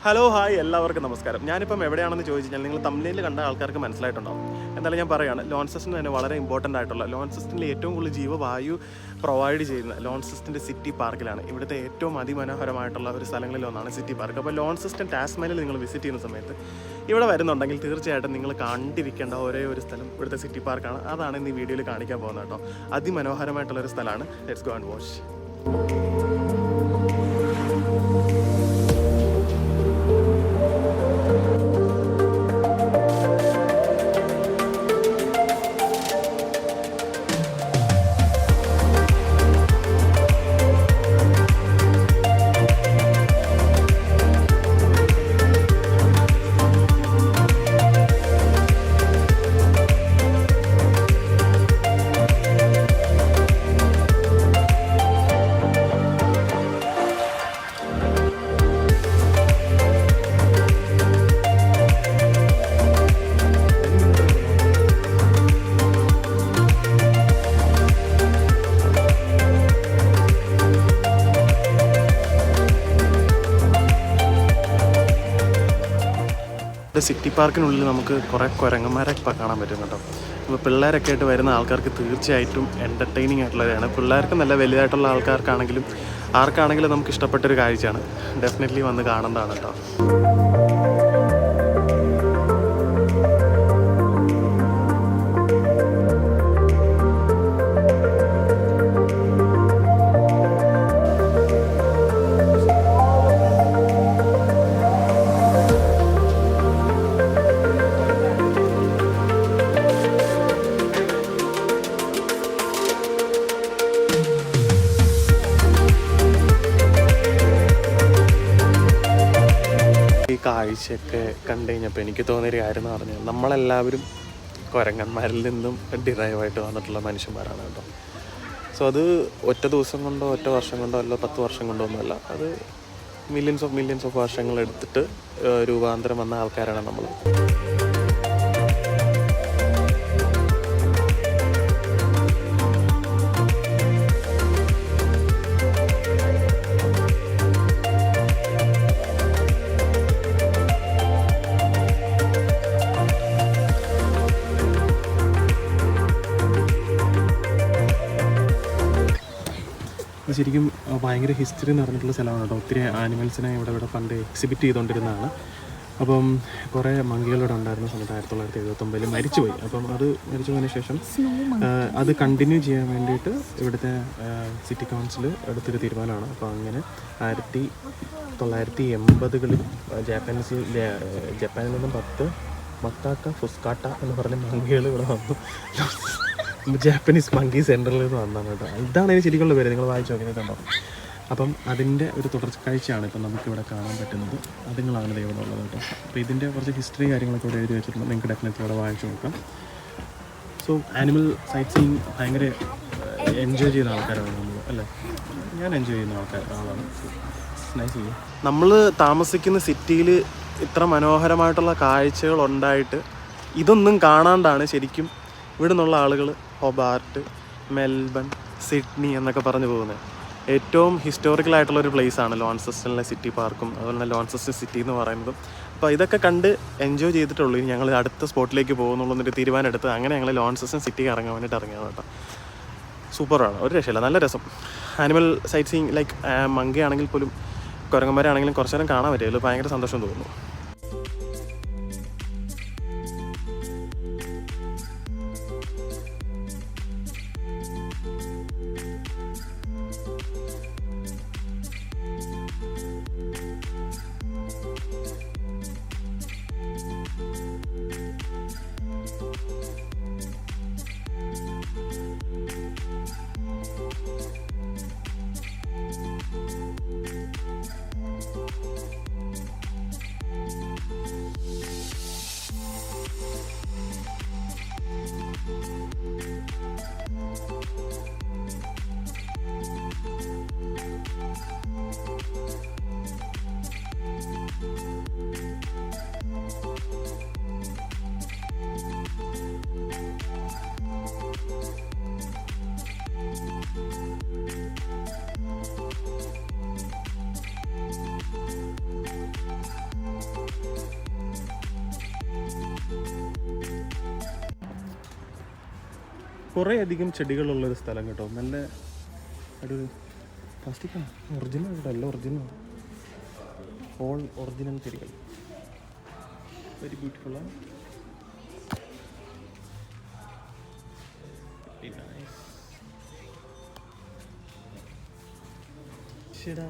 Hello hi എല്ലാവർക്കും നമസ്കാരം. ഞാനിപ്പം എവിടെയാണെന്ന് ചോദിച്ചു കഴിഞ്ഞാൽ നിങ്ങൾ തമിഴിൽ കണ്ട ആൾക്കാർക്ക് മനസ്സിലായിട്ടുണ്ടാവും. എന്തായാലും ഞാൻ പറയുകയാണ്, ലോൺസിസ്റ്റിന് തന്നെ വളരെ ഇമ്പോർട്ടൻ്റ് ആയിട്ടുള്ള ലോൺസിസ്റ്റിൻ്റെ ഏറ്റവും കൂടുതൽ ജീവവായു പ്രൊവൈഡ് ചെയ്യുന്ന ലോൺസിസ്റ്റിൻ്റെ സിറ്റി പാർക്കിലാണ്. ഇവിടുത്തെ ഏറ്റവും അതിമനോഹരമായിട്ടുള്ള ഒരു സ്ഥലങ്ങളിൽ ഒന്നാണ് സിറ്റി പാർക്ക്. അപ്പോൾ ലോൺസിസ്റ്റൻ ടാസ്മാനിൽ നിങ്ങൾ വിസിറ്റ് ചെയ്യുന്ന സമയത്ത് ഇവിടെ വരുന്നുണ്ടെങ്കിൽ തീർച്ചയായിട്ടും നിങ്ങൾ കണ്ടിരിക്കേണ്ട ഒരേ ഒരു സ്ഥലം ഇവിടുത്തെ സിറ്റി പാർക്കാണ്. അതാണ് ഇന്ന് ഈ വീഡിയോയിൽ കാണിക്കാൻ പോകുന്നത് കേട്ടോ. അതിമനോഹരമായിട്ടുള്ളൊരു സ്ഥലമാണ്. Let's go and watch. City പാർക്കിനുള്ളിൽ നമുക്ക് കുറേ കുരങ്ങന്മാരൊക്കെ കാണാൻ പറ്റും കേട്ടോ. അപ്പോൾ പിള്ളേരൊക്കെ ആയിട്ട് വരുന്ന ആൾക്കാർക്ക് തീർച്ചയായിട്ടും എൻ്റർടൈനിങ് ആയിട്ടുള്ളതാണ്. പിള്ളേർക്ക് നല്ല വലുതായിട്ടുള്ള ആൾക്കാർക്കാണെങ്കിലും ആർക്കാണെങ്കിലും നമുക്ക് ഇഷ്ടപ്പെട്ടൊരു കാഴ്ചയാണ്. ഡെഫിനറ്റ്ലി വന്ന് കാണേണ്ടതാണ് കേട്ടോ. ഈ കാഴ്ചയൊക്കെ കണ്ടു കഴിഞ്ഞപ്പോൾ എനിക്ക് തോന്നിയൊരു കാര്യം എന്ന് പറഞ്ഞാൽ നമ്മളെല്ലാവരും കുരങ്ങന്മാരിൽ നിന്നും ഡിറൈവായിട്ട് വന്നിട്ടുള്ള മനുഷ്യന്മാരാണ് കേട്ടോ. സോ അത് ഒറ്റ ദിവസം കൊണ്ടോ ഒറ്റ വർഷം കൊണ്ടോ അല്ല 10 വർഷം കൊണ്ടോ ഒന്നുമല്ല, അത് മില്യൺസ് ഓഫ് വർഷങ്ങൾ എടുത്തിട്ട് രൂപാന്തരം വന്ന ആൾക്കാരാണ് നമ്മൾ. ശരിക്കും ഭയങ്കര ഹിസ്റ്ററി എന്ന് പറഞ്ഞിട്ടുള്ള സ്ഥലമാണ് കേട്ടോ. ഒത്തിരി ആനിമൽസിനെ ഇവിടെ പണ്ട് എക്സിബിറ്റ് ചെയ്തുകൊണ്ടിരുന്നതാണ്. അപ്പം കുറേ മങ്കികളിവിടെ ഉണ്ടായിരുന്ന സമയത്ത് 1979 മരിച്ചുപോയി. അപ്പം അത് മരിച്ചു പോയതിന് ശേഷം അത് കണ്ടിന്യൂ ചെയ്യാൻ വേണ്ടിയിട്ട് ഇവിടുത്തെ സിറ്റി കൗൺസിൽ എടുത്തൊരു തീരുമാനമാണ്. അപ്പോൾ അങ്ങനെ 1980കളിൽ ജപ്പാനിൽ നിന്നും 10 മക്കാക്ക ഫുസ്കാട്ട എന്ന് പറഞ്ഞ മങ്കികൾ ഇവിടെ വന്നു. ജാപ്പനീസ് മങ്കി സെൻറ്ററിൽ നിന്ന് വന്നതാണ് കേട്ടോ. ഇതാണ് അതിന് ശരിക്കുള്ള പേര്, നിങ്ങൾ വായിച്ചു നോക്കിയിട്ടുണ്ടോ? അപ്പം അതിൻ്റെ ഒരു തുടർക്കാഴ്ചയാണ് ഇപ്പം നമുക്കിവിടെ കാണാൻ പറ്റുന്നത്. അതുങ്ങളാണ് ഇവിടെ ഉള്ളത് കേട്ടോ. അപ്പോൾ ഇതിൻ്റെ കുറച്ച് ഹിസ്റ്ററി കാര്യങ്ങളൊക്കെ ഇവിടെ എഴുതി വെച്ചിട്ടുണ്ട്. നിങ്ങൾക്ക് ഡെഫിനറ്റ്ലി ഇവിടെ വായിച്ചു നോക്കാം. സോ ആനിമൽ സൈറ്റ് സീയിങ് ഭയങ്കര എൻജോയ് ചെയ്യുന്ന ആൾക്കാരാണ് നമ്മൾ, അല്ലേ? ഞാൻ എൻജോയ് ചെയ്യുന്ന ആളാണ്. നൈസ് ചെയ്യും. നമ്മൾ താമസിക്കുന്ന സിറ്റിയിൽ ഇത്ര മനോഹരമായിട്ടുള്ള കാഴ്ചകൾ ഉണ്ടായിട്ട് ഇതൊന്നും കാണാണ്ടാണ് ശരിക്കും ഇവിടെ നിന്നുള്ള ആളുകൾ ഹൊബാർട്ട്, മെൽബൺ, സിഡ്നി എന്നൊക്കെ പറഞ്ഞു പോകുന്നത്. ഏറ്റവും ഹിസ്റ്റോറിക്കലായിട്ടുള്ളൊരു പ്ലേസാണ് ലോൺസിസ്റ്റനിലെ സിറ്റി പാർക്കും അതുപോലെ തന്നെ ലോൺസിസ്റ്റൻ സിറ്റി എന്ന് പറയുന്നതും. അപ്പോൾ ഇതൊക്കെ കണ്ട് എൻജോയ് ചെയ്തിട്ടുള്ളൂ. ഇനി ഞങ്ങൾ അടുത്ത സ്പോട്ടിലേക്ക് പോകുന്നുള്ളൊരു തീരുമാനം എടുത്ത് അങ്ങനെ ഞങ്ങൾ ലോൺസിസ്റ്റൻ സിറ്റി ഇറങ്ങാൻ വേണ്ടിയിട്ട് ഇറങ്ങിയത് കേട്ടോ. സൂപ്പറാണ്, ഒരു രക്ഷയില്ല, നല്ല രസം. Animal sightseeing like monkey ആണെങ്കിൽ പോലും കുരങ്ങന്മാരാണെങ്കിലും കുറച്ച് നേരം കാണാൻ പറ്റിയല്ലോ, ഭയങ്കര സന്തോഷം തോന്നുന്നു. കുറേ അധികം ചെടികളുള്ളൊരു സ്ഥലം കേട്ടോ. നല്ല ഒരു പ്ലാസ്റ്റിക്കാണ്, ഒറിജിനൽ കേട്ടോ, എല്ലാം ഒറിജിനലാണ്. ഓൾ ഒറിജിനൽ ചെടികൾ, വെരി ബ്യൂട്ടിഫുള്ളാണ്. ശരാ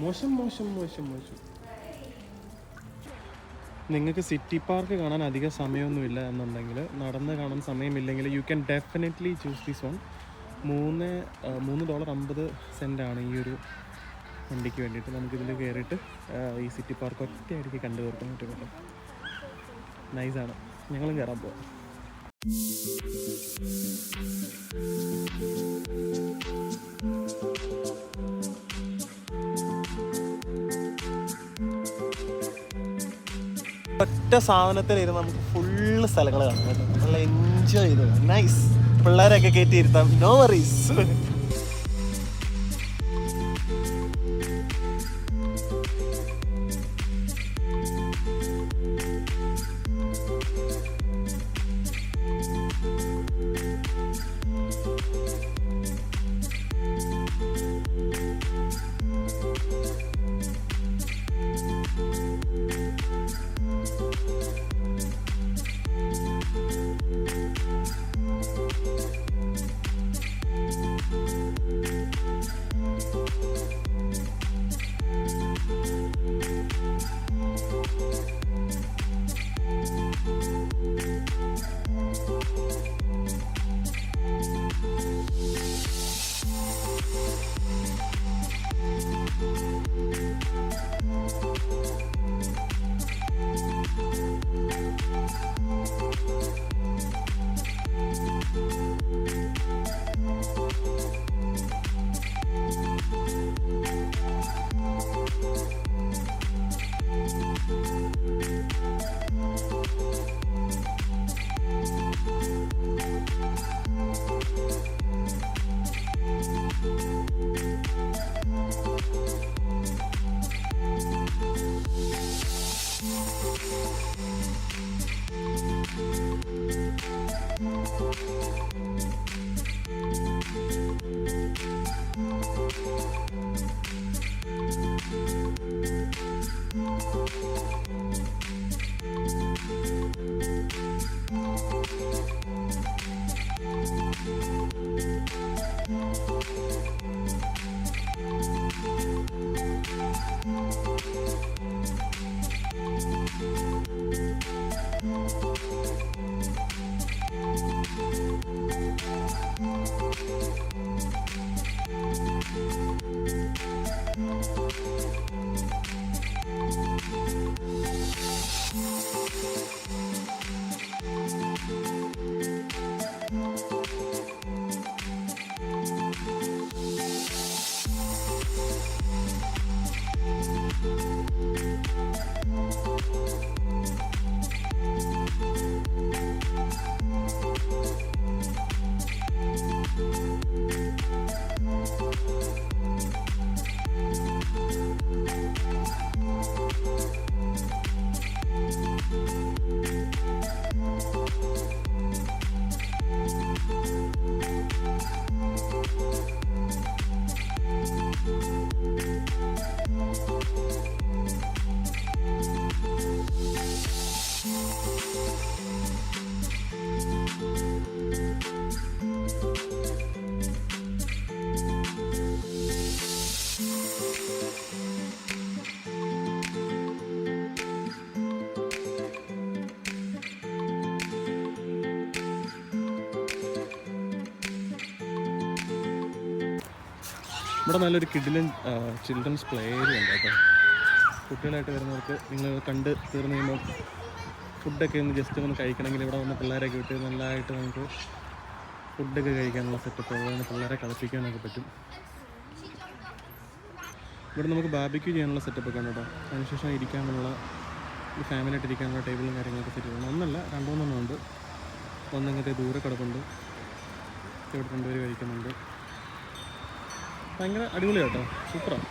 മോശം മോശം മോശം മോശം. നിങ്ങൾക്ക് സിറ്റി പാർക്ക് കാണാൻ അധികം സമയമൊന്നുമില്ല എന്നുണ്ടെങ്കിൽ, നടന്ന് കാണാൻ സമയമില്ലെങ്കിൽ, you can definitely choose this one. $3.50 ഈ ഒരു വണ്ടിക്ക് വേണ്ടിയിട്ട്. നമുക്കിതിൽ കയറിയിട്ട് ഈ സിറ്റി പാർക്ക് ഒറ്റയടിക്ക് കണ്ടു തീർക്കാൻ പറ്റും കേട്ടോ. നൈസാണ്. ഞങ്ങളും കയറാൻ പോവാം. ഒറ്റ സാധനത്തിലിരുന്ന് നമുക്ക് ഫുള്ള് സ്ഥലങ്ങൾ കാണാം കേട്ടോ. നല്ല എൻജോയ് ചെയ്തു. നൈസ്. പിള്ളേരൊക്കെ കയറ്റിയിരുത്താം, നോ വറീസ്. ഇവിടെ നല്ലൊരു ചിൽഡ്രൻസ് പ്ലേ ഏരിയ ഉണ്ട് കേട്ടോ. കുട്ടികളായിട്ട് വരുന്നവർക്ക് നിങ്ങൾ കണ്ട് തീർന്ന് കഴിയുമ്പോൾ ഫുഡൊക്കെ ഒന്ന് ജസ്റ്റ് ഒന്ന് കഴിക്കണമെങ്കിൽ ഇവിടെ വന്ന് പിള്ളേരൊക്കെ വിട്ട് നല്ലതായിട്ട് നമുക്ക് ഫുഡൊക്കെ കഴിക്കാനുള്ള സെറ്റപ്പ്, അതുപോലെ പിള്ളേരെ കളിപ്പിക്കാനൊക്കെ പറ്റും. ഇവിടെ നമുക്ക് ബാർബിക്യൂ ചെയ്യാനുള്ള സെറ്റപ്പൊക്കെ ഉണ്ട് കേട്ടോ. അതിനുശേഷം ഇരിക്കാനുള്ള ഫാമിലിയായിട്ട് ഇരിക്കാനുള്ള ടേബിളും കാര്യങ്ങളൊക്കെ സെറ്റ് ചെയ്യണം. ഒന്നല്ല 2-3 ഉണ്ട്. ഒന്നങ്ങനത്തെ ദൂരെ കിടപ്പുണ്ട്, ഇവിടെ 2 പേര് കഴിക്കുന്നുണ്ട്. ഭയങ്കര അടിപൊളിയാട്ടോ, സൂപ്പറാണ്.